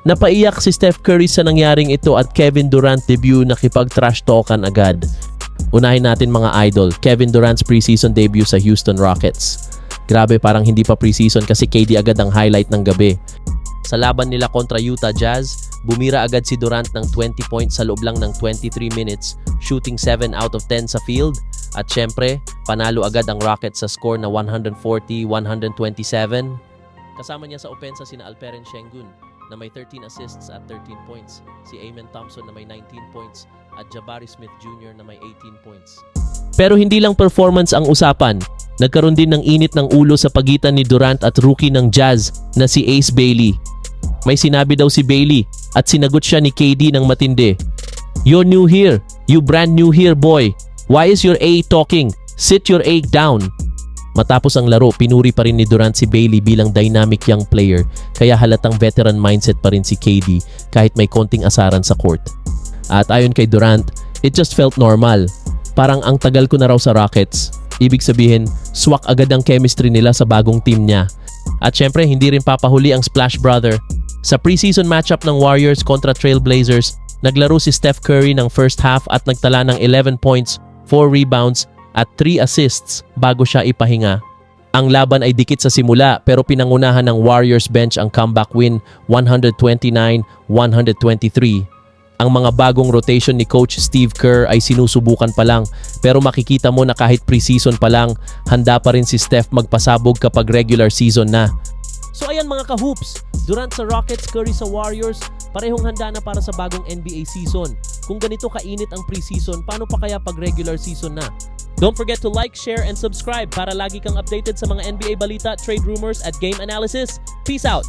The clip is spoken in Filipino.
Napaiyak si Steph Curry sa nangyaring ito at Kevin Durant debut nakipag-trash talkan agad. Unahin natin mga idol, Kevin Durant's preseason debut sa Houston Rockets. Grabe, parang hindi pa preseason kasi KD agad ang highlight ng gabi. Sa laban nila kontra Utah Jazz, bumira agad si Durant ng 20 points sa loob lang ng 23 minutes, shooting 7 out of 10 sa field. At syempre, panalo agad ang Rockets sa score na 140-127. Kasama niya sa opensa sina Alperen Sengun na may 13 assists at 13 points, si Amen Thompson na may 19 points, at Jabari Smith Jr. na may 18 points. Pero hindi lang performance ang usapan. Nagkaroon din ng init ng ulo sa pagitan ni Durant at rookie ng Jazz na si Ace Bailey. May sinabi daw si Bailey at sinagot siya ni KD ng matindi. "You're new here. You brand new here, boy. Why is your A talking? Sit your A down." Matapos ang laro, pinuri pa rin ni Durant si Bailey bilang dynamic young player, kaya halatang veteran mindset pa rin si KD kahit may konting asaran sa court. At ayon kay Durant, it just felt normal. Parang ang tagal ko na raw sa Rockets. Ibig sabihin, swak agad ang chemistry nila sa bagong team niya. At syempre, hindi rin papahuli ang Splash Brother. Sa preseason matchup ng Warriors kontra Trailblazers, naglaro si Steph Curry ng first half at nagtala ng 11 points, 4 rebounds, at 3 assists bago siya ipahinga. Ang laban ay dikit sa simula pero pinangunahan ng Warriors bench ang comeback win 129-123. Ang mga bagong rotation ni Coach Steve Kerr ay sinusubukan pa lang pero makikita mo na kahit preseason pa lang, handa pa rin si Steph magpasabog kapag regular season na. So ayan mga ka-hoops, Durant sa Rockets, Curry sa Warriors, parehong handa na para sa bagong NBA season. Kung ganito kainit ang preseason, paano pa kaya pag regular season na? Don't forget to like, share, and subscribe para lagi kang updated sa mga NBA balita, trade rumors, at game analysis. Peace out!